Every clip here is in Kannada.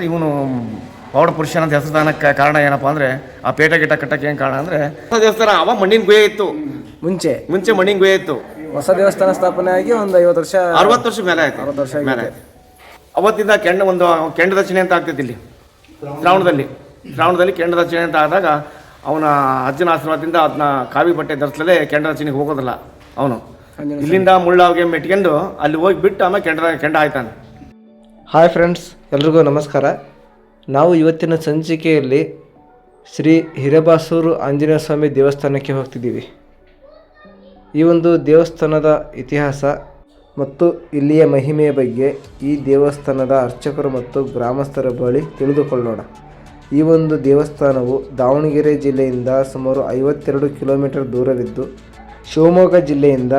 ಇವನು ಪೌಡ ಪುರುಷನ ಹೆಸರುದಾನಕ್ಕೆ ಕಾರಣ ಏನಪ್ಪ ಅಂದರೆ ಆ ಪೇಟ ಗಿಟ ಕಟ್ಟಕ್ಕೆ ಏನು ಕಾರಣ ಅಂದರೆ ಹೊಸ ದೇವಸ್ಥಾನ ಅವ ಮಣ್ಣಿನ ಗುಹೆ ಇತ್ತು. ಮುಂಚೆ ಮಣ್ಣಿನ ಗುಹೆ ಇತ್ತು. ಹೊಸ ದೇವಸ್ಥಾನ ಸ್ಥಾಪನೆ ಆಗಿ ಒಂದು 50 ವರ್ಷ 60 ವರ್ಷ ಮೇಲೆ ಆಯ್ತು. 60 ವರ್ಷ ಮೇಲೆ ಆಯ್ತು. ಅವತ್ತಿಂದ ಕೆಂಡ ದಕ್ಷಿಣೆ ಅಂತ ಆಗ್ತೈತಿ ಇಲ್ಲಿ ಶ್ರಾವಣದಲ್ಲಿ ಕೆಂಡ ದಕ್ಷಿಣೆ ಅಂತ ಆದಾಗ ಅವನ ಅಜ್ಜನ ಆಶೀರ್ವಾದದಿಂದ ಅದನ್ನ ಕಾವಿ ಬಟ್ಟೆ ಧರಿಸಲೇ ಕೆಂಡ ದಕ್ಷಿಣೆಗೆ ಹೋಗೋದಿಲ್ಲ. ಅವನು ಇಲ್ಲಿಂದ ಮುಳ್ಳಾವಿಗೆ ಮೆಟ್ಕೊಂಡು ಅಲ್ಲಿ ಹೋಗಿ ಬಿಟ್ಟು ಆಮೇಲೆ ಕೆಂಡ ಆಯ್ತಾನೆ. ಹಾಯ್ ಫ್ರೆಂಡ್ಸ್, ಎಲ್ರಿಗೂ ನಮಸ್ಕಾರ. ನಾವು ಇವತ್ತಿನ ಸಂಚಿಕೆಯಲ್ಲಿ ಶ್ರೀ ಹಿರೇಬಾಸೂರು ಆಂಜನೇಯ ಸ್ವಾಮಿ ದೇವಸ್ಥಾನಕ್ಕೆ ಹೋಗ್ತಿದ್ದೀವಿ. ಈ ಒಂದು ದೇವಸ್ಥಾನದ ಇತಿಹಾಸ ಮತ್ತು ಇಲ್ಲಿಯ ಮಹಿಮೆಯ ಬಗ್ಗೆ ಈ ದೇವಸ್ಥಾನದ ಅರ್ಚಕರು ಮತ್ತು ಗ್ರಾಮಸ್ಥರ ಬಳಿ ತಿಳಿದುಕೊಳ್ಳೋಣ. ಈ ಒಂದು ದೇವಸ್ಥಾನವು ದಾವಣಗೆರೆ ಜಿಲ್ಲೆಯಿಂದ ಸುಮಾರು 52 ಕಿಲೋಮೀಟರ್ ದೂರವಿದ್ದು ಶಿವಮೊಗ್ಗ ಜಿಲ್ಲೆಯಿಂದ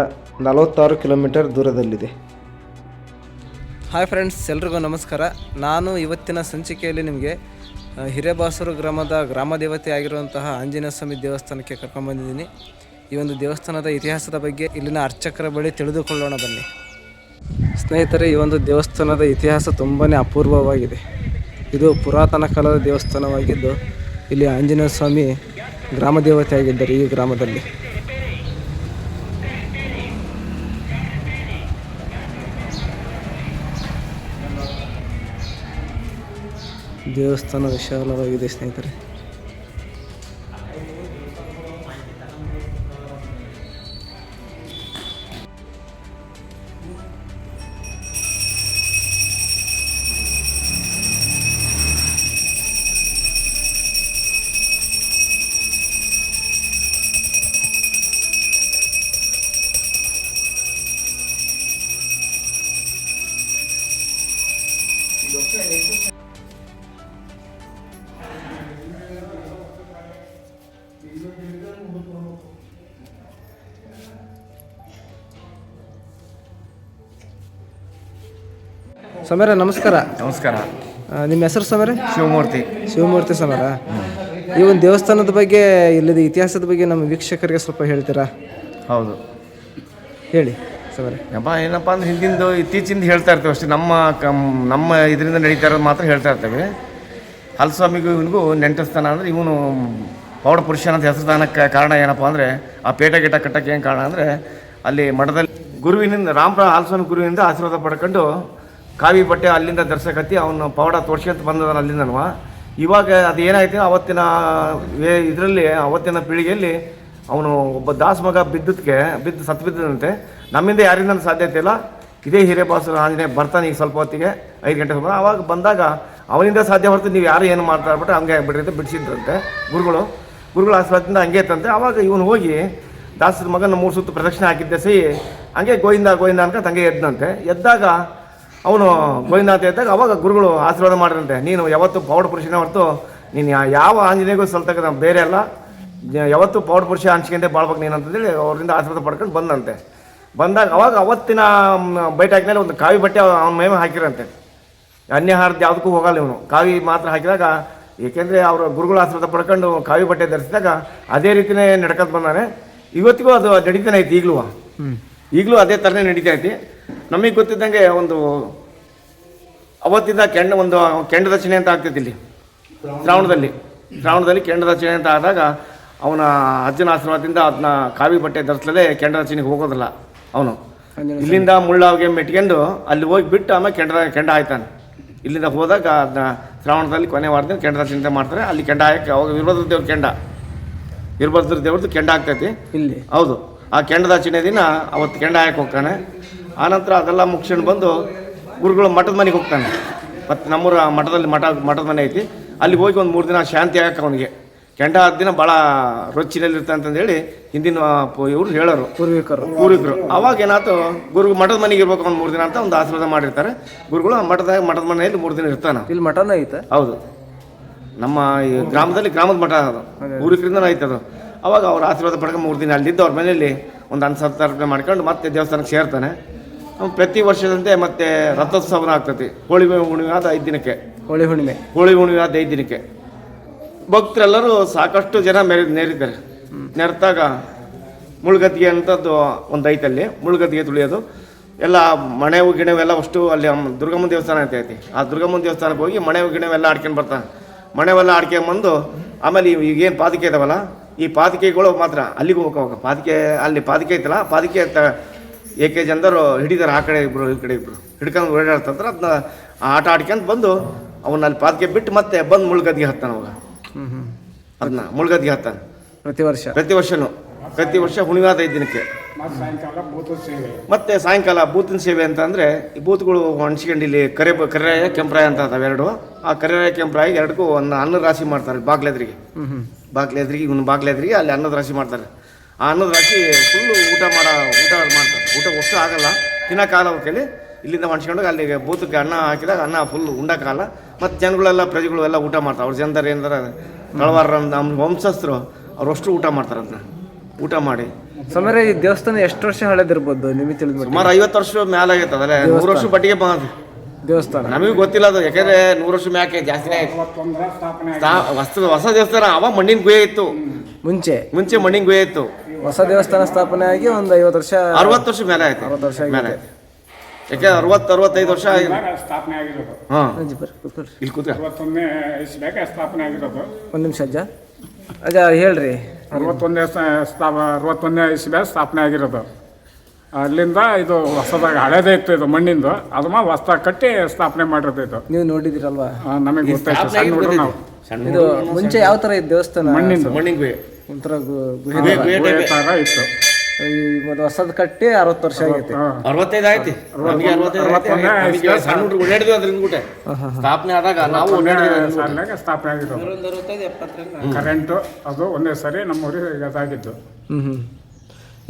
46 ಕಿಲೋಮೀಟರ್ ದೂರದಲ್ಲಿದೆ. ಹಾಯ್ ಫ್ರೆಂಡ್ಸ್, ಎಲ್ರಿಗೂ ನಮಸ್ಕಾರ. ನಾನು ಇವತ್ತಿನ ಸಂಚಿಕೆಯಲ್ಲಿ ನಿಮಗೆ ಹಿರೇಬಾಸೂರು ಗ್ರಾಮದ ಗ್ರಾಮ ದೇವತೆ ಆಗಿರುವಂತಹ ಆಂಜನೇಯ ಸ್ವಾಮಿ ದೇವಸ್ಥಾನಕ್ಕೆ ಕರ್ಕೊಂಡ್ಬಂದಿದ್ದೀನಿ. ಈ ಒಂದು ದೇವಸ್ಥಾನದ ಇತಿಹಾಸದ ಬಗ್ಗೆ ಇಲ್ಲಿನ ಅರ್ಚಕರ ಬಳಿ ತಿಳಿದುಕೊಳ್ಳೋಣ ಬನ್ನಿ. ಸ್ನೇಹಿತರೆ, ಈ ಒಂದು ದೇವಸ್ಥಾನದ ಇತಿಹಾಸ ತುಂಬಾ ಅಪೂರ್ವವಾಗಿದೆ. ಇದು ಪುರಾತನ ಕಾಲದ ದೇವಸ್ಥಾನವಾಗಿದ್ದು ಇಲ್ಲಿ ಆಂಜನೇಯ ಸ್ವಾಮಿ ಗ್ರಾಮ ದೇವತೆ ಆಗಿದ್ದರು. ಈ ಗ್ರಾಮದಲ್ಲಿ ದೇವಸ್ಥಾನ ವಿಶಾಲವಾಗಿದೆ ಸ್ನೇಹಿತರೆ. ಸಮರ ನಮಸ್ಕಾರ. ನಮಸ್ಕಾರ. ನಿಮ್ಮ ಹೆಸರು ಸಮರ? ಶಿವಮೂರ್ತಿ ಸಮರ. ಈ ಒಂದು ದೇವಸ್ಥಾನದ ಬಗ್ಗೆ, ಇಲ್ಲದ ಇತಿಹಾಸದ ಬಗ್ಗೆ ನಮ್ಮ ವೀಕ್ಷಕರಿಗೆ ಸ್ವಲ್ಪ ಹೇಳ್ತೀರಾ? ಹೌದು, ಹೇಳಿ ಸಮರ. ಏನಪ್ಪ ಅಂದ್ರೆ ಹಿಂದಿಂದು ಇತ್ತೀಚಿಂದ ಹೇಳ್ತಾ ಇರ್ತೇವೆ ಅಷ್ಟೇ. ನಮ್ಮ ಇದರಿಂದ ನಡೀತಾ ಇರೋದು ಮಾತ್ರ ಹೇಳ್ತಾ ಇರ್ತೇವೆ. ಹಲಸ್ವಾಮಿಗೂ ಇವನಿಗೂ ನೆಂಟಸ್ಥಾನ ಅಂದರೆ ಇವನು ಪೌಡ ಪುರುಷನ ಹೆಸರುದಾನಕ್ಕೆ ಕಾರಣ ಏನಪ್ಪ ಅಂದರೆ ಆ ಪೇಟ ಗಿಟ ಕಟ್ಟಕ್ಕೆ ಏನು ಕಾರಣ ಅಂದರೆ ಅಲ್ಲಿ ಮಠದಲ್ಲಿ ಗುರುವಿನಿಂದ ಹಲಸ್ವಾಮಿ ಗುರುವಿನಿಂದ ಆಶೀರ್ವಾದ ಪಡ್ಕೊಂಡು ಕಾವಿ ಬಟ್ಟೆ ಅಲ್ಲಿಂದ ಧರಿಸಕತ್ತಿ ಅವನು ಪೌಡ ತೋರ್ಸ್ಕೊಂತ ಬಂದದ ಅಲ್ಲಿಂದನವ. ಇವಾಗ ಅದು ಏನಾಯ್ತು, ಅವತ್ತಿನ ಪೀಳಿಗೆಯಲ್ಲಿ ಅವನು ಒಬ್ಬ ದಾಸ್ ಮಗ ಬಿದ್ದು ಸತ್ತು ಬಿದ್ದಂತೆ. ನಮ್ಮಿಂದ ಯಾರಿಂದ ಸಾಧ್ಯತೆ ಇಲ್ಲ. ಇದೇ ಹಿರೇಬಾಸೂರು ಆಂಜನೇಯ ಬರ್ತಾನೆ ಈಗ ಸ್ವಲ್ಪ ಹೊತ್ತಿಗೆ 5 ಗಂಟೆಗೆ ಬಂದ. ಅವಾಗ ಬಂದಾಗ ಅವನಿಂದ ಸಾಧ್ಯ ಹೊರತು ನೀವು ಯಾರು ಏನು ಮಾಡ್ತಾ ಇರ್ಬಿಟ್ರೆ ಹಂಗೆ ಆಗ್ಬಿಡ್ರಿ ಅಂತ ಬಿಡಿಸಿದ್ರಂತೆ ಗುರುಗಳ ಆಶೀರ್ವಾದದಿಂದ ಹಂಗೆ ಇತ್ತಂತೆ. ಆವಾಗ ಇವನು ಹೋಗಿ ದಾಸರ ಮಗನ 3 ಸುತ್ತು ಪ್ರದಕ್ಷಿಣೆ ಹಾಕಿದ್ದೆ ಹಂಗೆ ಗೋವಿಂದ ಅಂತ ಹಂಗೆ ಎದ್ದಾಗ ಅವನು ಗೋವಿಂದ ಅಂತ ಇದ್ದಾಗ ಅವಾಗ ಗುರುಗಳು ಆಶೀರ್ವಾದ ಮಾಡಿರಂತೆ, ನೀನು ಯಾವತ್ತು ಪೌಡ ಪುರುಷನೇ ಹೊರತು ನೀನು ಯಾವ ಆಂಜನೇಯಗೂ ಸಲ್ತಕ್ಕ ಬೇರೆ ಅಲ್ಲ, ಯಾವತ್ತು ಪೌಡ ಪುರುಷ ಹಂಚ್ಕೊಂಡೆ ಬಾಳ್ಬೇಕು ನೀನು ಅಂತಂದೇಳಿ ಅವರಿಂದ ಆಶೀರ್ವಾದ ಪಡ್ಕೊಂಡು ಬಂದಾಗ ಅವಾಗ ಅವತ್ತಿನ ಬೈಟ್ ಹಾಕಿದ್ಮೇಲೆ ಒಂದು ಕಾವಿ ಬಟ್ಟೆ ಅವನ ಮೈ ಹಾಕಿರಂತೆ. ಅನ್ಯಹಾರದ ಯಾವುದಕ್ಕೂ ಹೋಗಲ್ಲ ಇವನು, ಕಾವಿ ಮಾತ್ರ ಹಾಕಿದಾಗ. ಏಕೆಂದರೆ ಅವರು ಗುರುಗಳ ಆಶೀರ್ವಾದ ಪಡ್ಕೊಂಡು ಕಾವಿ ಬಟ್ಟೆ ಧರಿಸಿದಾಗ ಅದೇ ರೀತಿಯೇ ನಡ್ಕೊಂಡು ಬಂದಾನೆ. ಇವತ್ತಿಗೂ ಅದು ನಡೀತಾನೆ ಐತಿ. ಈಗಲೂ ಅದೇ ಥರನೇ ನಡೀತಾ ಐತಿ. ನಮಗೆ ಗೊತ್ತಿದ್ದಂಗೆ ಒಂದು ಅವತ್ತಿಂದ ಕೆಂಡ ದಕ್ಷಿಣೆ ಅಂತ ಆಗ್ತೈತಿ ಇಲ್ಲಿ ಶ್ರಾವಣದಲ್ಲಿ ಕೆಂಡ ದಕ್ಷಿಣೆ ಅಂತ ಆದಾಗ ಅವನ ಅಜ್ಜನ ಆಶೀರ್ವಾದದಿಂದ ಅದನ್ನ ಕಾವಿ ಬಟ್ಟೆ ಧರಿಸಲೇ ಕೆಂಡ ದಕ್ಷಿಣೆಗೆ ಹೋಗೋದಿಲ್ಲ. ಅವನು ಇಲ್ಲಿಂದ ಮುಳ್ಳಾವಿಗೆ ಮೆಟ್ಕೊಂಡು ಅಲ್ಲಿ ಹೋಗಿ ಬಿಟ್ಟು ಆಮೇಲೆ ಕೆಂಡ ಆಯ್ತಾನೆ. ಇಲ್ಲಿಂದ ಹೋದಾಗ ಅದನ್ನ ಶ್ರಾವಣದಲ್ಲಿ ಕೊನೆ ವಾರದಿಂದ ಕೆಂಡ ದಕ್ಷಿಣೆ ಮಾಡ್ತಾರೆ. ಅಲ್ಲಿ ಕೆಂಡ ಹಾಕಿ ಅವಾಗ ವೀರಭದ್ರ ದೇವ್ರದ್ದು ಕೆಂಡ ಆಗ್ತೈತಿ ಇಲ್ಲಿ. ಹೌದು, ಆ ಕೆಂಡ ದಕ್ಷಿಣೆ ದಿನ ಅವತ್ತು ಕೆಂಡ ಹಾಕಿ ಹೋಗ್ತಾನೆ. ಆನಂತರ ಅದೆಲ್ಲ ಮುಗಿಸ್ಕೊಂಡು ಬಂದು ಗುರುಗಳು ಮಠದ ಮನೆಗೆ ಹೋಗ್ತಾನೆ. ಮತ್ತು ನಮ್ಮೂರ ಮಠದ ಮನೆ ಐತಿ, ಅಲ್ಲಿ ಹೋಗಿ ಒಂದು 3 ದಿನ ಶಾಂತಿ ಆಗಕ್ಕೆ ಅವನಿಗೆ. ಕೆಂಡ ಆದ ದಿನ ಭಾಳ ರೊಚ್ಚಿನಲ್ಲಿರ್ತಾನೆ ಅಂತಂದೇಳಿ ಹಿಂದಿನ ಇವರು ಹೇಳೋರು ಪೂರ್ವಿಕರು. ಅವಾಗ ಏನಾಯ್ತು, ಮಠದ ಮನೆಗೆ ಇರ್ಬೇಕು ಒಂದು 3 ದಿನ ಅಂತ ಒಂದು ಆಶೀರ್ವಾದ ಮಾಡಿರ್ತಾರೆ ಗುರುಗಳು. ಮಠದ ಮನೆಯಲ್ಲಿ 3 ದಿನ ಇರ್ತಾನೆ. ಇಲ್ಲಿ ಮಠನ ಐತೆ? ಹೌದು, ನಮ್ಮ ಈ ಗ್ರಾಮದ ಮಠ ಅದು, ಪೂರ್ವಿಕರಿಂದ ಐತೆ ಅದು. ಅವಾಗ ಅವ್ರು ಆಶೀರ್ವಾದ ಪಡ್ಕೊಂಡು 3 ದಿನ ಅಲ್ಲಿದ್ದು ಅವ್ರ ಮನೆಯಲ್ಲಿ ಒಂದು 10,000 ರೂಪಾಯಿ ಮಾಡ್ಕೊಂಡು ಮತ್ತೆ ದೇವಸ್ಥಾನಕ್ಕೆ ಸೇರ್ತಾನೆ. ಪ್ರತಿ ವರ್ಷದಂತೆ ಮತ್ತೆ ರಥೋತ್ಸವನ ಆಗ್ತೈತಿ. ಹೋಳಿ ಹುಣ್ಣಿಮೆ ಆದ 5 ದಿನಕ್ಕೆ. ಹೋಳಿ ಹುಣ್ಣಿಮೆ ಆದ 5 ದಿನಕ್ಕೆ ಭಕ್ತರೆಲ್ಲರೂ ಸಾಕಷ್ಟು ಜನ ನೇರಿದ್ದಾರೆ. ನೆರೆತಾಗ ಮುಳ್ಗದ್ದಿಗೆ ಅಂತದ್ದು ಒಂದು ಐತಲ್ಲಿ, ಮುಳ್ಗದ್ದಿಗೆ ತುಳಿಯೋದು. ಎಲ್ಲ ಮಣೆವು ಗಿಣವೆಲ್ಲ ಅಷ್ಟು ಅಲ್ಲಿ ದುರ್ಗಮ್ಮನ ದೇವಸ್ಥಾನ ಅಂತ ಐತಿ. ಆ ದುರ್ಗಮ್ಮನ ದೇವಸ್ಥಾನಕ್ಕೆ ಹೋಗಿ ಮಣೆವು ಗಿಣವೆಲ್ಲ ಆಡ್ಕೊಂಡು ಬರ್ತಾನೆ. ಮಣೆವೆಲ್ಲ ಆಡ್ಕೊಂಬಂದು ಆಮೇಲೆ ಈಗೇನು ಪಾದಕೆ ಇದಾವಲ್ಲ, ಈ ಪಾದಕೆಗಳು ಮಾತ್ರ ಅಲ್ಲಿಗೂ ಹೋಗೋವಾಗ ಪಾದಕೆ ಅಲ್ಲಿ ಪಾದಕೆ ಐತಲ್ಲ, ಪಾದಕೆ ಏಕೆ ಜನರು ಹಿಡಿದಾರೆ, ಆ ಕಡೆ ಇಬ್ಬರು ಈ ಕಡೆ ಇಬ್ಬರು ಹಿಡ್ಕೊಂಡು ಓಡಾಡ್ತಂದ್ರೆ ಅದನ್ನ ಆಟ ಆಡ್ಕೊಂಡು ಬಂದು ಅವನ್ನ ಅಲ್ಲಿ ಪಾದಕೆ ಬಿಟ್ಟು ಮತ್ತೆ ಬಂದು ಮುಳ್ಗದ್ಗೆ ಹತ್ತಾನ ಅವಾಗ. ಅದನ್ನ ಮುಳ್ಗದ್ಗೆ ಹತ್ತಾನೆ ಪ್ರತಿ ವರ್ಷ ಹುಣ್ಣಿಮೆ 5 ದಿನಕ್ಕೆ. ಮತ್ತೆ ಸಾಯಂಕಾಲ ಬೂತಿನ ಸೇವೆ ಅಂತ ಅಂದರೆ ಈ ಬೂತ್ಗಳು ಹಂಚ್ಕೊಂಡು ಇಲ್ಲಿ ಕರೆರಾಯ ಕೆಂಪರಾಯ ಅಂತ ಅದಾವೆ ಎರಡು. ಆ ಕರೆರಾಯ ಕೆಂಪರಾಯ ಎರಡಕ್ಕೂ ಒಂದು ಅನ್ನದ ರಾಶಿ ಮಾಡ್ತಾರೆ. ಬಾಗ್ಲೆದ್ರಿಗೆ ಇವನು ಬಾಗ್ಲೆದ್ರಿಗೆ ಅಲ್ಲಿ ಅನ್ನದ ರಾಶಿ ಮಾಡ್ತಾರೆ. ಆ ಅನ್ನದ ರಾಶಿ ಫುಲ್ಲು ಊಟ ಮಾಡ್ತಾರೆ. ಊಟ ಅಷ್ಟು ಆಗಲ್ಲ, ತಿನ್ನೋಕ್ಕಾಗಲ್ಲ ಅವ್ರ ಕೈಲಿ. ಇಲ್ಲಿಂದ ಹೊಂಚ್ಕೊಂಡು ಅಲ್ಲಿಗೆ ಬೂತಕ್ಕೆ ಅನ್ನ ಹಾಕಿದಾಗ ಅನ್ನ ಫುಲ್ ಉಂಡಕ್ಕಾಗಲ್ಲ. ಮತ್ತು ಜನಗಳೆಲ್ಲ ಪ್ರಜೆಗಳು ಎಲ್ಲ ಊಟ ಮಾಡ್ತಾರೆ. ಅವ್ರ ಜನರು ಏನಾರ ತಳವಾರ ನಮ್ಮ ವಂಶಸ್ಥರು ಅವರಷ್ಟು ಊಟ ಮಾಡ್ತಾರೆ. ಅದನ್ನ ಊಟ ಮಾಡಿ ಸಮರೆ ಈ ದೇವಸ್ಥಾನ ಎಷ್ಟು ವರ್ಷ ಹಳೆದಿರ್ಬೋದು ನಿಮಗೆ ತಿಳಿದ? ಸುಮಾರು 50 ವರ್ಷ ಮೇಲೆ ಆಗೈತೆ. ಅದಲ್ಲೇ 100 ವರ್ಷ ಬಟ್ಟಿಗೆ ಬಂದ ದೇವಸ್ಥಾನ. ನಮಗೂ ಗೊತ್ತಿಲ್ಲ ಅದು, ಯಾಕಂದ್ರೆ 100 ವರ್ಷ ಮ್ಯಾಕೆ ಜಾಸ್ತಿನೇ ಆಯ್ತು. ಹೊಸ ದೇವಸ್ಥಾನ ಅವಾಗ ಮಣ್ಣಿನ ಗುಹೆ ಇತ್ತು. ಮುಂಚೆ ಮಣ್ಣಿನ ಗುಹೆ ಇತ್ತು. ಹೊಸ ದೇವಸ್ಥಾನ ಸ್ಥಾಪನೆ ಆಗಿ ಒಂದು 50 ವರ್ಷ 60 ವರ್ಷ ಮೇಲೆ ಆಯ್ತು. 60 ವರ್ಷ ಮೇಲೆ ಆಯ್ತು. ಯಾಕೆ 60-65 ವರ್ಷ ಸ್ಥಾಪನೆ ಆಗಿರೋದು. ಇಲ್ಲಿ ಕೂತ್ರೆ 61ನೇ ಇಸ್ವಿಗೆ ಸ್ಥಾಪನೆ ಆಗಿರೋದು. ಒಂದು ನಿಮಿಷ ಅಜ್ಜ ಹೇಳ್ರಿ. 61ನೇ ಇಸ್ವಿಗೆ ಸ್ಥಾಪನೆ ಆಗಿರೋದು. ಅಲ್ಲಿಂದ ಇದು ಹೊಸದಾಗ ಹಳೇದೇ ಇತ್ತು, ಇದು ಮಣ್ಣಿಂದು. ಅದನ್ನ ಹೊಸದಾಗಿ ಕಟ್ಟಿ ಸ್ಥಾಪನೆ ಮಾಡಿರೋದು. ಇದು ನೀವು ನೋಡಿದಿರಲ್ವಾ? ನಮಗೆ ಗೊತ್ತಾಯ್ತು, ಸಣ್ಣ ಹುಡುಗರು ನಾವು. ಇದು ಮುಂಚೆ ಯಾವ ಥರ ಇತ್ತು ದೇವಸ್ಥಾನ? ಮಣ್ಣಿನ ಗುಹೆ ಒಂಥರ ಗುಹೆ ಥರ ಇತ್ತು. ಮತ್ತು ಹೊಸದು ಕಟ್ಟಿ 60 ವರ್ಷ ಆಗೈತೆ. 65 ಆಯ್ತು. ಸಣ್ಣ ಹುಡುಗರು ಓಡಾಡಿದ್ವಿ ಅದ್ರಿಂದ ಕೂಡ ಸ್ಥಾಪನೆ ಆದಾಗ ನಾವು ಸ್ಥಾಪನೆ ಆಗಿರೋದು. ಕರೆಂಟು ಅದು ಒಂದೇ ಸರಿ ನಮ್ಮ ಊರಿಗೆ ಅದಾಗಿದ್ದು.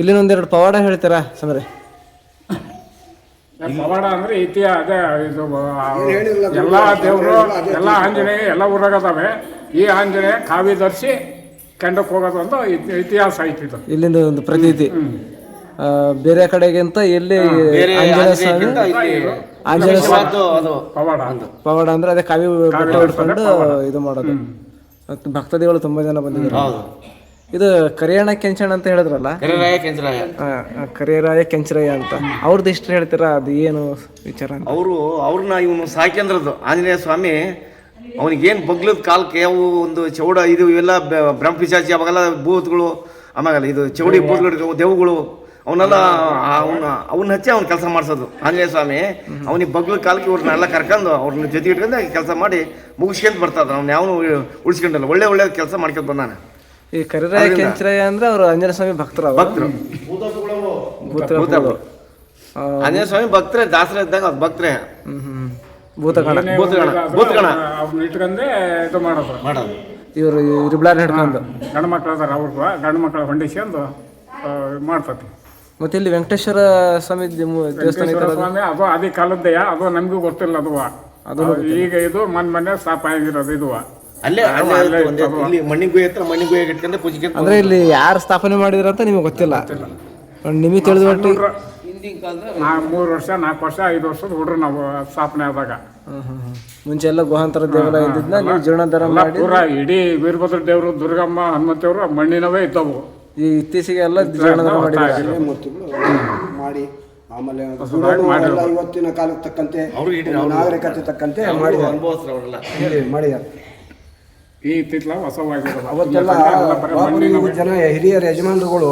ಇಲ್ಲಿನ ಒಂದೆರಡು ಪವಾಡ ಹೇಳ್ತೀರಾ ಸಮರೆ? ಪವಾಡ ಅಂದ್ರೆ ಅದೇ ಇದು ಎಲ್ಲ ದೇವರು ಎಲ್ಲ ಆಂಜನೇಯ ಎಲ್ಲ ಊರಾಗ ಅದಾವೆ. ಈ ಆಂಜನೇಯ ಕಾವಿ ಧರಿಸಿ ಕೆಂಡಕ್ಕೆ ಹೋಗೋದು ಒಂದು ಇತಿಹಾಸ ಐತಿ. ಇದು ಇಲ್ಲಿಂದ ಒಂದು ಪ್ರತೀತಿ. ಬೇರೆ ಕಡೆಗಿಂತ ಎಲ್ಲಿ ಆಂಜನೇಯ ಸ್ವಾಮಿ ಪವಾಡ ಅಂದ್ರೆ ಅದೇ ಕಾವಿ ಬಟ್ಟೆ ಉಟ್ಕೊಂಡು ಇದು ಮಾಡೋದು. ಭಕ್ತಾದಿಗಳು ತುಂಬಾ ಜನ ಬಂದಿದ್ದಾರೆ. ಇದು ಕರಿಯಣ್ಣ ಕೆಂಚಣ್ಣ ಅಂತ ಹೇಳಿದ್ರಲ್ಲ, ಕರಿಯರಾಯ ಕೆಂಚರಾಯ ಅಂತ. ಅವ್ರದ್ದು ಇಷ್ಟು ಹೇಳ್ತೀರಾ? ಅದು ಏನು ವಿಚಾರ? ಅವ್ರನ್ನ ಇವನು ಸಾಯ್ಕಂದ್ರದ್ದು ಆಂಜನೇಯ ಸ್ವಾಮಿ. ಅವನಿಗೇನು ಬಗ್ಲದ ಕಾಲಕ್ಕೆ ಅವು ಒಂದು ಚೌಡ ಇದು ಇವೆಲ್ಲ ಬ್ರಹ್ಮಪಿಶಾಚಿ ಅವಾಗೆಲ್ಲ ಭೂತಗಳು, ಆಮೇಲೆ ಇದು ಚೌಡಿ ಭೂತಗಳು ದೇವುಗಳು ಅವನ್ನೆಲ್ಲ ಅವನ್ನ ಹಚ್ಚಿ ಅವ್ನು ಕೆಲಸ ಮಾಡಿಸೋದು ಆಂಜನೇಯ ಸ್ವಾಮಿ. ಅವನಿಗೆ ಬಗ್ಲದ ಕಾಲಕ್ಕೆ ಇವ್ರನ್ನೆಲ್ಲ ಕರ್ಕೊಂಡು ಅವ್ರನ್ನ ಜೊತೆ ಇಟ್ಕೊಂಡು ಕೆಲಸ ಮಾಡಿ ಮುಗಿಸ್ಕೊಂತ ಬರ್ತಾರ. ಅವ್ನು ಯಾವನು ಉಳಿಸ್ಕೊಂಡಲ್ಲ, ಒಳ್ಳೆ ಕೆಲಸ ಮಾಡ್ಕೊಂತ ಬಂದಾನೆ. ಈ ಕರಿರಾಯ ಕೆಂಚರಾಯ ಅಂದ್ರೆ ಅವರು ಆಂಜನೇಯ ಸ್ವಾಮಿ ಭಕ್ತರು. ಆಂಜನೇಯ ಸ್ವಾಮಿ ಭಕ್ತರೇ, ದಾಸರ ಇದ್ದಾಗ ಅದು ಭಕ್ತರೇ. ಭೂತಗಣ ಇಟ್ಕೊಂಡೆ ಇದು ಮಾಡೋದು. ಇವರು ಇರ್ಬ್ಲಾರ ಹಿಡ್ಕೊಂಡು ಗಂಡು ಮಕ್ಕಳು ಅದಾರ, ಅವ್ರಿಗೂ ಗಂಡು ಮಕ್ಕಳ ಹೊಂಡಿಸ್ಕೊಂಡು ಮಾಡ್ತತಿ. ಮತ್ತೆ ಇಲ್ಲಿ ವೆಂಕಟೇಶ್ವರ ಸ್ವಾಮಿ ದೇವಸ್ಥಾನ ಸ್ವಾಮಿ ಅದು ಆದಿ ಕಾಲದ್ದೇ. ಅದು ನಮಗೂ ಗೊತ್ತಿಲ್ಲ. ಅದು ಈಗ ಇದು ಮೊನ್ನೆ ಸ್ಥಾಪನೆ ಆಗಿರೋದು. ಇದು ಅಲ್ಲೇ ಮಣ್ಣಿನ ಗುಹೆ ಹತ್ರ ಮಣ್ಣಿನ ಗುಹೆ ಇಟ್ಕೊಂಡೆ ಪೂಜೆ. ಅಂದ್ರೆ ಇಲ್ಲಿ ಯಾರು ಸ್ಥಾಪನೆ ಮಾಡಿದ್ರ ಅಂತ ನಿಮಗೆ ಗೊತ್ತಿಲ್ಲ? ನಿಮಗೆ ತಿಳಿದ ಮಟ್ಟಿ 3 ವರ್ಷ 4 ವರ್ಷ 5 ವರ್ಷದ ಹುಡ್ರು ನಾವು ಸ್ಥಾಪನೆ ಆದಾಗ. ಮುಂಚೆ ಎಲ್ಲ ಗುಹಾಂತರ ದೇವಾಲಯ ಇದ್ದಿದ್ನ ನೀವು ಜೀರ್ಣೋದ್ಧಾರ ಮಾಡಿ ಪೂರ ಇಡೀ ವೀರಭದ್ರ ದೇವರು, ದುರ್ಗಮ್ಮ, ಹನುಮಂತೇವರು ಮಣ್ಣಿನವೇ ಇದ್ದವು. ಈ ಇತ್ತೀಚೆಗೆ ಎಲ್ಲ ಜೀರ್ಣೋದ್ಧಾರ ಮಾಡಿ ಆಮೇಲೆ ಇವತ್ತಿನ ಕಾಲಕ್ಕೆ ತಕ್ಕಂತೆ ನಾಗರಿಕತೆ ತಕ್ಕಂತೆ ಮಾಡಿದ್ದಾರೆ. ಈ ತಿತ್ಲ ಹೊಸವಾಗಿರೋದು. ಅವತ್ತೆಲ್ಲ ಜನ ಹಿರಿಯರ ಯಜಮಾನರುಗಳು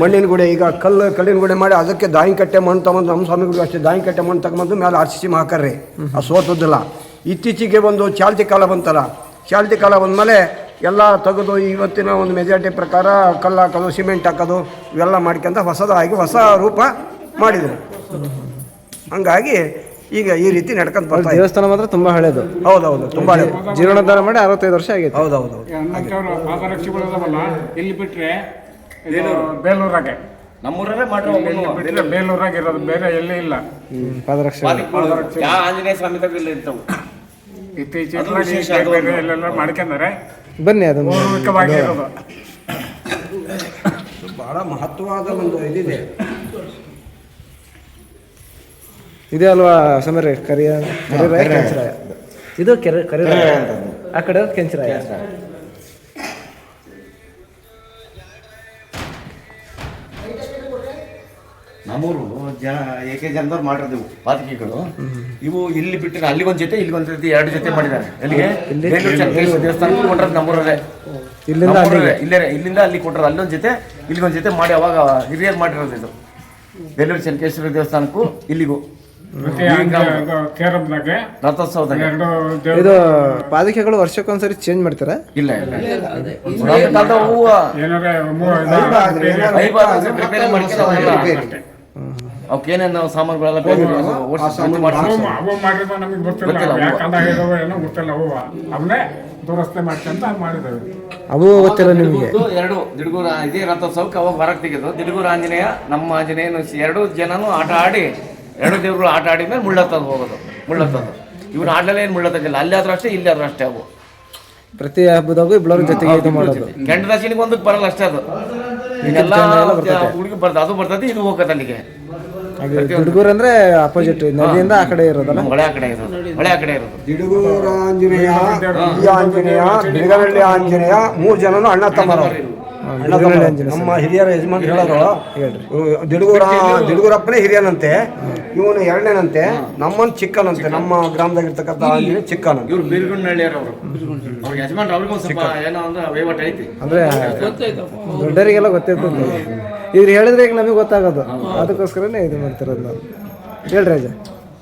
ಮಣ್ಣಿನ ಗುಡಿ, ಈಗ ಕಲ್ಲಿನ ಗುಡಿ ಮಾಡಿ ಅದಕ್ಕೆ ದಾಯಿ ಕಟ್ಟೆ ಮಣ್ಣು ತಗೊಂಡು, ನಮ್ಮ ಸ್ವಾಮಿಗಳು ಅಷ್ಟೇ ದಾಯಿ ಕಟ್ಟೆ ಮಣ್ಣು ತಗೊಂಡು ಮೇಲೆ RCC ಹಾಕರ್ರಿ. ಅದು ಸೋತದಿಲ್ಲ. ಇತ್ತೀಚೆಗೆ ಒಂದು ಚಾಲ್ತಿ ಕಾಲ ಬಂತಲ್ಲ, ಚಾಲ್ತಿ ಕಾಲ ಬಂದಮೇಲೆ ಎಲ್ಲ ತೆಗೆದು ಇವತ್ತಿನ ಒಂದು ಮೆಜಾರಿಟಿ ಪ್ರಕಾರ ಕಲ್ಲು ಹಾಕೋದು, ಸಿಮೆಂಟ್ ಹಾಕೋದು ಇವೆಲ್ಲ ಮಾಡ್ಕೊಂತ ಹೊಸದಾಗಿ ಹೊಸ ರೂಪ ಮಾಡಿದರು. ಹಂಗಾಗಿ ಈಗ ಈ ರೀತಿ ನಡ್ಕೊಂತ ಬರ್ತಾರೆ. ದೇವಸ್ಥಾನ ಮಾತ್ರ ತುಂಬಾ ಹಳೇದು. ಹೌದೌದು, ತುಂಬಾ ಹಳೇದು. ಜೀರ್ಣೋದ್ಧಾರ ಮಾಡಿ 65 ವರ್ಷ ಆಗಿದೆ. ಹೌದೌದು. ಪಾದರಕ್ಷೆಗಳು ಇದಾವಲ್ಲ, ಇಲ್ಲಿ ಬಿಟ್ರೆ ಬೇಲೂರಾಗೆ, ನಮ್ಮೂರಲ್ಲೇ ಬಿಟ್ರೆ ಬೇಲೂರಾಗ ಇರೋದು, ಬೇರೆ ಎಲ್ಲೇ ಇಲ್ಲ. ಪಾದರಕ್ಷೆ ಆಂಜನೇಯ ಸ್ವಾಮಿ ತಗಲಿ ಇರ್ತವು. ಇತ್ತೀಚೆಗೆ ಎಲ್ಲೆಲ್ಲ ಮಾಡ್ಕೊಂಡಾರೆ. ಬನ್ನಿ, ಅದು ಪೂರ್ವಿಕವಾಗಿರೋದು ಬಹಳ ಮಹತ್ವವಾದ ಒಂದು ಇದಿದೆ. ಇದೇ ಅಲ್ವಾ ಸಮರೆ ಕರಿರಾಯ ಕೆಂಚರಾಯ? ಇದು ಕರಿರಾಯ, ಆ ಕಡೆ ಕೆಂಚರಾಯ. ನಮ್ಮೂರು ಏಕೆ ಜನದವ್ರು ಮಾಡಿರೋದು ಇವು ಪಾದಕಿಗಳು. ಇವು ಇಲ್ಲಿ ಬಿಟ್ಟರೆ ಅಲ್ಲಿ ಒಂದು ಜೊತೆ, ಇಲ್ಲಿ ಒಂದು ಜೊತೆ, 2 ಜೊತೆ ಮಾಡಿದ್ದಾರೆ. ಎಲ್ಲಿಗೆ ಬೇಲೂರು ಚೆನ್ನಕೇಶ್ವರ ದೇವಸ್ಥಾನಕ್ಕೆ ಕೊಟ್ಟರೆ ನಮ್ಮೂರಲ್ಲೇ, ಇಲ್ಲಿಂದ ಅಲ್ಲಿ ಕೊಟ್ಟರು. ಅಲ್ಲೊಂದು ಜೊತೆ, ಇಲ್ಲಿಗೊಂದು ಜೊತೆ ಮಾಡಿ ಅವಾಗ ಹಿರಿಯರು ಮಾಡಿರೋದು ಇದು. ಬೇಲೂರು ಚೆನ್ನಕೇಶ್ವರ ದೇವಸ್ಥಾನಕ್ಕೂ ಇಲ್ಲಿಗೂ ರಥೋತ್ಸವದಾಗ. ಇದು ಪಾದಕೆಗಳು ವರ್ಷಕ್ಕೊಂದ್ಸರಿ ಚೇಂಜ್ ಮಾಡ್ತಾರಾ? ಇಲ್ಲ ಹೂವು ಅವಕ್ಕೇನೇನು ನಾವು ಸಾಮಾನುಗಳೆಲ್ಲ ಅವು ಗೊತ್ತಿಲ್ಲ ನಿಮಗೆ? 2 ದಿಡಗೂರು ಇದೇ ರಥೋತ್ಸವಕ್ಕೆ ಅವಾಗ ಹೊರಗೆ ತೆಗೆದು ದಿಡಗೂರು ಆಂಜನೇಯ, ನಮ್ಮ ಆಂಜನೇಯನು 2 ಜನನು ಆಟ ಆಡಿ, 2 ದೇವ್ರುಗಳು ಆಟ ಆಡಿದ ಮೇಲೆ ಮುಳ್ಳತ್ತದು ಹೋಗೋದು. ಇವ್ರು ಆಡಲೇ ಏನು ಮುಳ್ಳತ್ತಕ್ಕಿಲ್ಲ. ಅಲ್ಲಿ ಆದ್ರೂ ಅಷ್ಟೇ, ಇಲ್ಲಿ ಆದ್ರೂ ಅಷ್ಟೇ. ಅವು ಪ್ರತಿ ಹಬ್ಬದಾಗೂ ಇಬ್ಬರ ಜೊತೆಗೆ ಇದು ಮಾಡೋದು. ಕೆಂಡ ದಶಿನಿಗೆ ಒಂದಕ್ಕೆ ಬರಲ್ಲ ಅಷ್ಟೇ. ಅದು ಇದೆಲ್ಲ ಹುಡುಗಿ ಬರ್ತದೆ, ಅದು ಬರ್ತದೆ, ಇದು ಹೋಗತ್ತೆ ಅಲ್ಲಿಗೆ. ಹುಡುಗರು ಅಂದ್ರೆ ಅಪೋಸಿಟ್, ನದಿಯಿಂದ ಆ ಕಡೆ ಇರೋದಲ್ಲ, ಹೊಳೆ ಆ ಕಡೆ ಇರೋದು. ದಿಡಗೂರು ಆಂಜನೇಯ, ಈ ಆಂಜನೇಯ, ಬಿಳಗನಹಳ್ಳಿ ಆಂಜನೇಯ, 3 ಜನನು ಅಣ್ಣ ತಮ್ಮರವರು. ನಮ್ಮ ಹಿರಿಯರ ಯಜಮಾನ್ ಹೇಳೋರು, ದಿಡಗೂರಪ್ಪನೇ ಹಿರಿಯನಂತೆ, ಇವನು 2ನೇನಂತೆ, ನಮ್ಮನ್ ಚಿಕ್ಕನಂತೆ. ನಮ್ಮ ಗ್ರಾಮದಾಗ ಇರ್ತಕ್ಕಂಥ ಆಂಜನೇಯ ಚಿಕ್ಕನಂತೆ. ಇವ್ರು ಬೀರ್ಗುಂಡಳ್ಳಿಯವರು, ಅವ್ರ ಯಜಮಾನ್ ಅವ್ರಿಗೂ ಸ್ವಲ್ಪ ಏನೋ ಅಂದ್ರೆ ವಹಿವಾಟು ಐತಿ. ಅಂದ್ರೆ ದೊಡ್ಡರಿಗೆಲ್ಲ ಗೊತ್ತಿರ್ತದೆ. ಇವ್ರು ಹೇಳಿದ್ರೆ ಈಗ ನಮಗೆ ಗೊತ್ತಾಗೋದು, ಅದಕ್ಕೋಸ್ಕರನೇ ಇದು ಮಾಡ್ತಿರೋದು ನಾವು. ಹೇಳ್ರಿ ರಾಜ.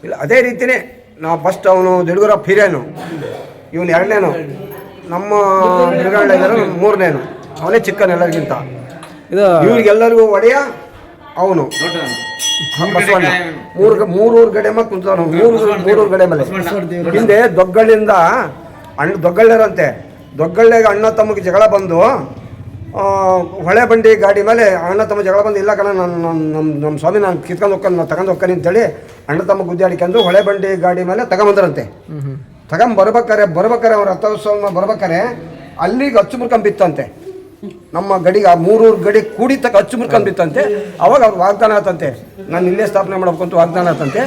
ಇಲ್ಲ, ಅದೇ ರೀತಿನೇ ನಾವು ಫಸ್ಟ್ ಅವನು ದಿಡಗೂರಪ್ಪ ಹಿರಿಯನು, ಇವನು 2ನೇನು, ನಮ್ಮ ಬಿಳಗನಹಳ್ಳಿ 3ನೇನು, ಅವನೇ ಚಿಕ್ಕನ್ ಎಲ್ಲರಿಗಿಂತ. ಇದು ಇವ್ರಿಗೆಲ್ಲರಿಗೂ ಒಡೆಯ ಅವನು ಬಸವಣ್ಣ. 3 ಗಡೆ ಮೇಲೆ ಕುಂತವನು, 3 ಗಡೆ ಮೇಲೆ. ಹಿಂದೆ ದೊಗ್ಗಳಿಂದ ದೊಗ್ಗಳ್ಳರಂತೆ, ದೊಗ್ಗಳ್ಳಿಗೆ ಅಣ್ಣ ತಮಗೆ ಜಗಳ ಬಂದು, ಹೊಳೆ ಬಂಡಿ ಗಾಡಿ ಮೇಲೆ ಅಣ್ಣ ತಮ್ಮ ಜಗಳ ಬಂದು, ಇಲ್ಲ ಕಣ ನಮ್ಮ ಸ್ವಾಮಿ ನಾನು ಕಿತ್ಕೊಂಡು ಹೋಗ್ಕೊಂಡು, ನಾನು ತಗೊಂಡು ಹೋಗ್ತೀನಿ ಅಂತೇಳಿ ಅಣ್ಣ ತಮ್ಮ ಗುದ್ದಾಡಿಕೊಂಡು ಹೊಳೆ ಬಂಡಿ ಗಾಡಿ ಮೇಲೆ ತಗೊಂಬಂದ್ರಂತೆ. ಬರ್ಬೇಕಾರೆ ಅವ್ರ ರಥೋತ್ಸವ ಬರ್ಬೇಕಾರೆ ಅಲ್ಲಿಗೆ ಅಚ್ಚು ಮುರ್ಕೊಂಡ್ ಬಿತ್ತಂತೆ. ನಮ್ಮ ಗಡಿಗೆ 3 ಗಡಿ ಕೂಡಿ ತಕ್ಕ ಅಚ್ಚು ಮುರ್ಕೊಂಡ್ ಬಿತ್ತಂತೆ. ಅವಾಗ ಅವ್ರು ವಾಗ್ದಾನ ಆತಂತೆ, ನಾನು ಇಲ್ಲೇ ಸ್ಥಾಪನೆ ಮಾಡ್ಬೇಕಂತ ವಾಗ್ದಾನ ಆತಂತೆ.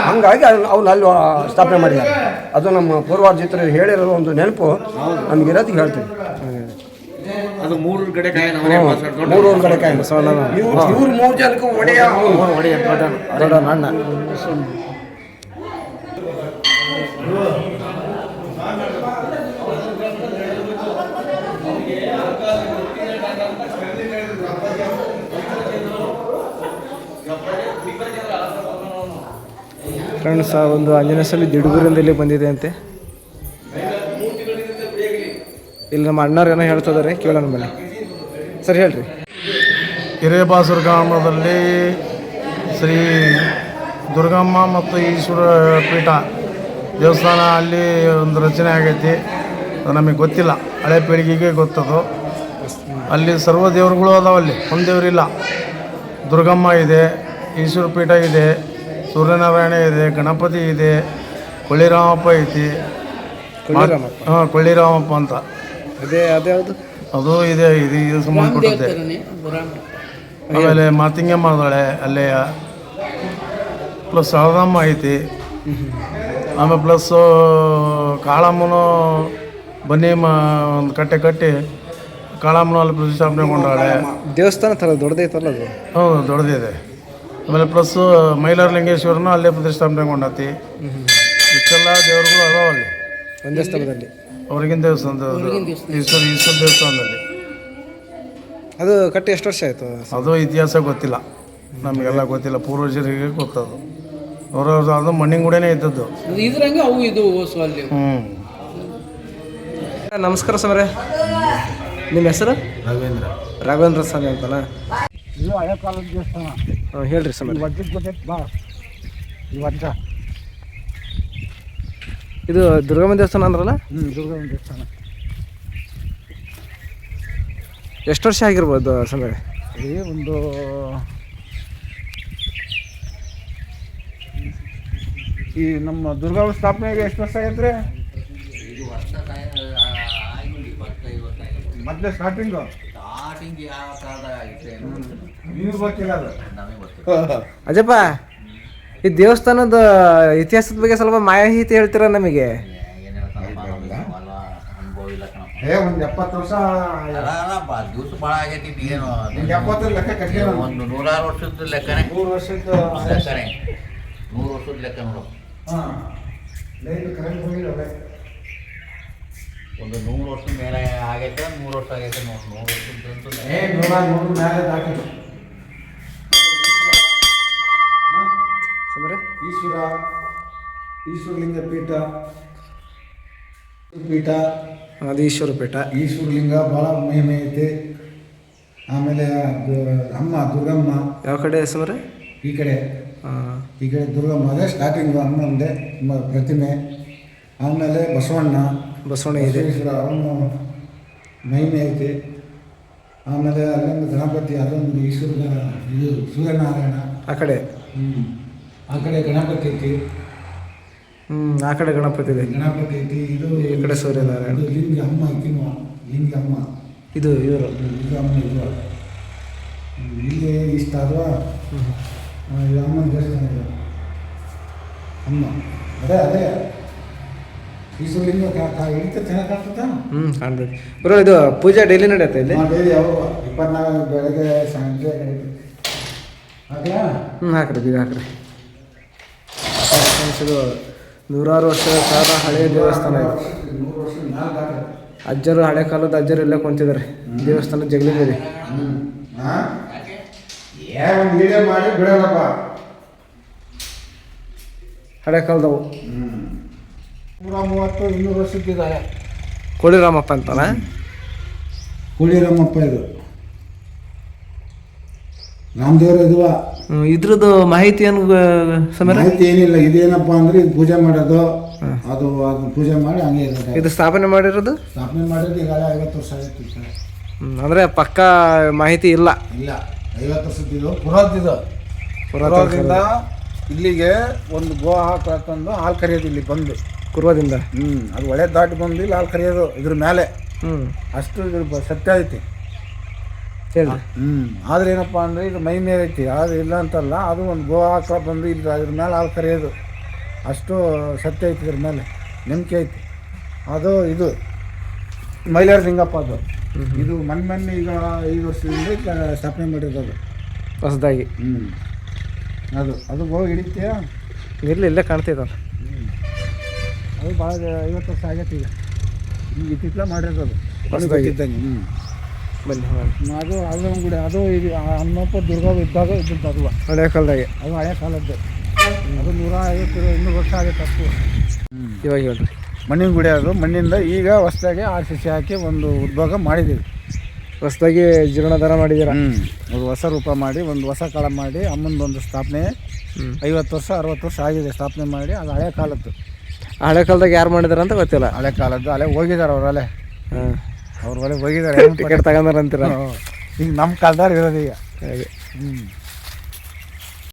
ಹಂಗಾಗಿ ಅವ್ನು ಅಲ್ಲಿ ಸ್ಥಾಪನೆ ಮಾಡಿದ್ದಾರೆ. ಅದು ನಮ್ಮ ಪೂರ್ವಾರ್ಜಿತರು ಹೇಳಿರೋ ಒಂದು ನೆನಪು ನಮಗಿರೋದಕ್ಕೆ ಹೇಳ್ತೀವಿ. ಅದು 3 ಗಡೆ ಕಾಯಿ, 3 ಗಡೆ ಕಾಯಿ. ಇವ್ರು 3 ಜನಕ್ಕೂ ಒಡೆಯ ದೊಡ್ಡ ಅಣ್ಣ. ಫ್ರೆಂಡ್ಸ್, ಒಂದು ಆಂಜನೇಯ ಸ್ವಾಮಿ ದಿಡಗೂರಿಂದ ಇಲ್ಲಿ ಬಂದಿದೆ ಅಂತೆ. ಇಲ್ಲಿ ನಮ್ಮ ಅಣ್ಣವ್ರು ಏನೋ ಹೇಳ್ತಿದ್ದಾರೆ, ಕೇಳೋಣ ಬನ್ನಿ. ಸರಿ ಹೇಳ್ರಿ. ಹಿರೇಬಾಸೂರು ಗ್ರಾಮದಲ್ಲಿ ಶ್ರೀ ದುರ್ಗಮ್ಮ ಮತ್ತು ಈಶ್ವರ ಪೀಠ ದೇವಸ್ಥಾನ ಅಲ್ಲಿ ಒಂದು ರಚನೆ ಆಗೈತಿ. ಅದು ನಮಗೆ ಗೊತ್ತಿಲ್ಲ, ಹಳೆ ಪೀಳಿಗೆಗೆ ಗೊತ್ತದು. ಅಲ್ಲಿ ಸರ್ವ ದೇವರುಗಳು ಅದಾವಲ್ಲಿ, ಒಂದು ದೇವರಿಲ್ಲ. ದುರ್ಗಮ್ಮ ಇದೆ, ಈಶ್ವರ ಪೀಠ ಇದೆ, ಸೂರ್ಯನಾರಾಯಣ ಇದೆ, ಗಣಪತಿ ಇದೆ, ಕೊಳ್ಳಿರಾಮಪ್ಪ ಐತಿ. ಕೊಳ್ಳಿರಾಮಪ್ಪ ಅಂತ ಅದ್ಯಾವುದು? ಅದು ಇದೆ, ಇದು ಸಂಬಂಧಪಟ್ಟದ್ದೆ. ಆಮೇಲೆ ಮಾತಿಂಗಮ್ಮ ಅದಾಳೆ ಅಲ್ಲೇ, ಪ್ಲಸ್ ಹಳದಮ್ಮ ಐತಿ. ಆಮೇಲೆ ಪ್ಲಸ್ಸು ಕಾಳಮ್ಮನೂ ಬನ್ನಿ ಒಂದು ಕಟ್ಟಿ ಕಾಳಮ್ಮನ ಅಲ್ಲಿ ಪ್ರತಿಷ್ಠಾಪನೆಗೊಂಡಾಳೆ. ದೇವಸ್ಥಾನ ಥರ ದೊಡ್ಡದೈತಲ್ಲ ಅದು? ಹೌದು, ದೊಡ್ಡದಿದೆ. ಆಮೇಲೆ ಪ್ಲಸ್ಸು ಮೈಲಾರಲಿಂಗೇಶ್ವರನ ಅಲ್ಲೇ ಪ್ರತಿಷ್ಠಾಪನೆಗೊಂಡತಿ. ಇಷ್ಟೆಲ್ಲ ದೇವರುಗಳು ಅದಾವ ಅಲ್ಲಿ ಒಂದೇ ಸ್ಥಳದಲ್ಲಿ. ಅವ್ರಿಗಿನ ದೇವಸ್ಥಾನದ ಈಶ್ವರ ದೇವಸ್ಥಾನದಲ್ಲಿ. ಅದು ಕಟ್ಟಿ ಎಷ್ಟು ವರ್ಷ ಆಯಿತು? ಅದು ಇತಿಹಾಸ ಗೊತ್ತಿಲ್ಲ, ನಮಗೆಲ್ಲ ಗೊತ್ತಿಲ್ಲ, ಪೂರ್ವಜರಿಗೆ ಗೊತ್ತದು. ಅವ್ರವ್ರದ್ದು ಅದು ಮಣ್ಣಿನ ಗುಡೇನೆ ಇದ್ದದ್ದು. ನಮಸ್ಕಾರ ಸಮರೆ, ನಿಮ್ಮ ಹೆಸರು? ರಾಘವೇಂದ್ರ ಸ್ವಾಮಿ ಅಂತನಾ? ಇದು ಹಳೆ ಕಾಲದ ದೇವಸ್ಥಾನ. ಹೇಳ್ರಿ ಸಮರೆ. ಇದು ದುರ್ಗಮ್ಮ ದೇವಸ್ಥಾನ ಅಂದ್ರಲ್ಲ? ದುರ್ಗಮ್ಮ ದೇವಸ್ಥಾನ. ಎಷ್ಟು ವರ್ಷ ಆಗಿರ್ಬೋದು ಸಮರೆ? ಒಂದು ಈ ನಮ್ಮ ದುರ್ಗಮ್ಮ ಸ್ಥಾಪನೆಗೆ ಎಷ್ಟು ವರ್ಷ ಆಗೈತ್ರಿ? ಮೊದಲೇ ಸ್ಟಾರ್ಟಿಂಗು ಅಜ್ಜಪ್ಪ, ಈ ದೇವಸ್ಥಾನದ ಇತಿಹಾಸದ ಬಗ್ಗೆ ಸ್ವಲ್ಪ ಮಾಹಿತಿ ಹೇಳ್ತೀರಾ ನಮಗೆ? ಹೊಲ ಅನುಭವ ಇಲ್ಲ ಕಣಪ್ಪ. ಒಂದು 70 ವರ್ಷ ದಿವಸ ಭಾಳ ಆಗೈತಿ ಏನು ಒಂದು 70 ಲೆಕ್ಕ ಕಟ್ಟಿಲ್ಲ. ಒಂದು 100 ವರ್ಷದ ಲೆಕ್ಕನೇ. 100 ವರ್ಷದ ಲೆಕ್ಕನೇ 100 ವರ್ಷದ ಲೆಕ್ಕ ನೋಡು. ಹಾಂ ಲೈನ್ ಕರೆಂಟ್ ಹೋಗಿದ್ದಾವೆ. ಒಂದು 100 ವರ್ಷದ ಮೇಲೆ ಆಗೈತೆ, 100 ವರ್ಷ ಆಗೈತೆ ನೋಡಿ. 100 ವರ್ಷದಂತೂ 100 ಮೇಲೆ ದಾಟಿದ್ರು. ಸಮರೆ ಈಶ್ವರಲಿಂಗ ಪೀಠ ಪೀಠ ಅದು ಈಶ್ವರ ಪೀಠ. ಈಶ್ವರಲಿಂಗ ಭಾಳ ಮಹಿಮೆ ಐತೆ. ಆಮೇಲೆ ಅಮ್ಮ ದುರ್ಗಮ್ಮ ಯಾವ ಕಡೆ ಸಮರೆ? ಈ ಕಡೆ ದುರ್ಗಮ್ಮ ಅದೇ ಸ್ಟಾರ್ಟಿಂಗು ಅಮ್ಮ ಒಂದೇ ಪ್ರತಿಮೆ. ಆಮೇಲೆ ಬಸವಣ್ಣ ಇದೆ. ಅವನು ಮಹಿಮೆ ಐತೆ. ಆಮೇಲೆ ಅಲ್ಲೊಂದು ಗಣಪತಿ, ಅದೊಂದು ಈಶ್ವರದ ಇದು ಸೂರ್ಯನಾರಾಯಣ ಆ ಕಡೆ. ಆ ಕಡೆ ಗಣಪತಿ ಐತಿ. ಆ ಕಡೆ ಗಣಪತಿ ಇದೆ. ಗಣಪತಿ ಐತಿ. ಇದು ಈ ಕಡೆ ಸೂರ್ಯನಾರಾಯಣ. ಇದು ಲಿಂಗ ಅಮ್ಮ ಐತಿನೋ, ಲಿಂಗ ಅಮ್ಮ ಇದು ಇವರು ಇದು ಅಮ್ಮ ಇದು ಇಲ್ಲಿ ಇಷ್ಟ ಅಲ್ವಾ? ಇದು ಅಮ್ಮನ ದೇವಸ್ಥಾನ ಇದು ಅಮ್ಮ. ಅದೇ ಈಶ್ವರಲಿಂಗ ಇಳಿತ ಚೆನ್ನಾಗಿ ಕಾಣ್ತದ. ಕಾಣ್ತದೆ ಬರೋ. ಇದು ಪೂಜೆ ಡೈಲಿ ನಡೆಯುತ್ತೆ ಇಲ್ಲಿ? ಡೈಲಿ ಯಾವ 24 ಬೆಳಗ್ಗೆ ಸಂಜೆ ಹಾಕ್ಲಾ? ಹಾಕ್ರಿ ಬೀಗ ಹಾಕ್ರಿ. ಇದು 100 ವರ್ಷದ ಕಾಲ ಹಳೆಯ ದೇವಸ್ಥಾನ ಇದು. 100 ವರ್ಷ ಮ್ಯಾಲ ದಾಟ. ಅಜ್ಜರು, ಹಳೆ ಕಾಲದ ಅಜ್ಜರು ಇಲ್ಲೇ ಕುಂತಿದ್ದಾರೆ. ದೇವಸ್ಥಾನ ಜಗಲಿದೆ. ಒಂದು ವಿಡಿಯೋ ಮಾಡಿ ಬಿಡೋಣಪ್ಪ. ಹಳೆ ಕಾಲದವು 130 200 ವರ್ಷಕ್ಕಿದ್ದಾರೆ. ಕೋಳಿರಾಮಪ್ಪ ಅಂತಾನ? ಕೋಳಿರಾಮಪ್ಪ ಇದು ರಾಮದೇವ್ರ ಇದುವ. ಇದ್ರದ್ದು ಮಾಹಿತಿ ಏನು ಸಮರ? ಮಾಹಿತಿ ಏನಿಲ್ಲ. ಇದೇನಪ್ಪ ಅಂದ್ರೆ ಇದು ಪೂಜೆ ಮಾಡೋದು, ಅದು ಪೂಜೆ ಮಾಡಿ ಹಂಗೆ ಇರುತ್ತೆ. ಇದು ಸ್ಥಾಪನೆ ಮಾಡಿರೋದು? ಸ್ಥಾಪನೆ ಮಾಡಿರೋದು ಈಗ 50 ವರ್ಷ ಆಗಿತ್ತು. ಅಂದರೆ ಪಕ್ಕ ಮಾಹಿತಿ ಇಲ್ಲ. ಇಲ್ಲ, 50 ವರ್ಷದ್ದು ಪುರಾದಿದು. ಪುರಾದಿಂದ ಇಲ್ಲಿಗೆ ಒಂದು ಗೋ ಹಾಕಂದು ಹಾಲು ಕರೆಯೋದು ಇಲ್ಲಿ ಬಂದು ಕುರ್ವದಿಂದ. ಅದು ಒಳ್ಳೆ ದಾಟಿ ಬಂದು ಇಲ್ಲಿ ಹಾಲು ಕರೆಯೋದು ಇದ್ರ ಮೇಲೆ. ಅಷ್ಟು ಇದ್ರ ಸತ್ಯ ಐತಿ. ಹೇಳಿ. ಆದ್ರೆ ಏನಪ್ಪ ಅಂದ್ರೆ ಇದು ಮೈ ಮೇಲೆ ಐತಿ. ಆದ್ರೆ ಇಲ್ಲ ಅಂತಲ್ಲ, ಅದು ಒಂದು ಗೋ ಹಾಕ ಬಂದು ಇಲ್ಲಿ ಅದ್ರ ಮೇಲೆ ಹಾಲು ಕರೆಯೋದು. ಅಷ್ಟು ಸತ್ಯ ಐತಿ, ಇದ್ರ ಮೇಲೆ ನಂಬಿಕೆ ಐತಿ. ಅದು ಇದು ಮೈಲಾರ ಲಿಂಗಪ್ಪ. ಅದು ಇದು ಮೊನ್ನೆ ಈಗ 5 ವರ್ಷದಿಂದ ಸ್ಥಾಪನೆ ಮಾಡಿರೋದು ಅದು ಹೊಸದಾಗಿ. ಅದು ಹೋಗಿ ಹಿಡಿತೀಯ? ಇಲ್ಲೇ ಕಾಣ್ತಿದ್ದಾವೆ. ಅದು ಭಾಳ 50 ವರ್ಷ ಆಗೈತಿ. ಈಗ ಇತ್ತಿತ್ತಲ ಮಾಡಿರೋದು ಅದು ಹೊಸದಾಗಿದ್ದಂಗೆ. ಬನ್ನಿ ಅದು ಅದೊಂದು ಗುಡಿ. ಅದು ಇದು ಹನ್ನಪ್ಪ ದುರ್ಗ ಇದ್ದಾಗ ಇದ್ದಂಥ ಅದು ಹಳೆ ಕಾಲದಾಗೆ. ಅದು ಹಳೆ ಕಾಲದ್ದು. ಅದು 150 200 ವರ್ಷ ಆಗೈತೆ ಅಷ್ಟು. ಇವಾಗ ಹೇಳ್ರಿ. ಮಣ್ಣಿನ ಗುಡಿ. ಅದು ಮಣ್ಣಿಂದ ಈಗ ಹೊಸದಾಗಿ RCC ಹಾಕಿ ಒಂದು ಉದ್ಭೋಗ ಮಾಡಿದ್ದೀವಿ. ಹೊಸದಾಗಿ ಜೀರ್ಣೋದ್ಧಾರ ಮಾಡಿದ್ದೀರಾ? ಅದು ಹೊಸ ರೂಪ ಮಾಡಿ ಒಂದು ಹೊಸ ಕಾಲ ಮಾಡಿ ಅಮ್ಮಂದೊಂದು ಸ್ಥಾಪನೆ 50 ವರ್ಷ 60 ವರ್ಷ ಆಗಿದೆ ಸ್ಥಾಪನೆ ಮಾಡಿ. ಅದು ಹಳೆ ಕಾಲದ್ದು. ಹಳೆ ಕಾಲದಾಗ ಯಾರು ಮಾಡಿದಾರೆ ಅಂತ ಗೊತ್ತಿಲ್ಲ. ಹಳೆ ಕಾಲದ್ದು ಅಲ್ಲೇ ಹೋಗಿದ್ದಾರೆ ಅವ್ರು. ಅಲ್ಲೇ ಅವ್ರ ಒಳಗೆ ಹೋಗಿದ್ದಾರೆ. ಟಿಕೆಟ್ ತಗೊಂಡಾರ ಅಂತೀರ? ಈಗ ನಮ್ಮ ಕಾಲದಾರ ಇರೋದು ಈಗ. ಹಾಗೆ.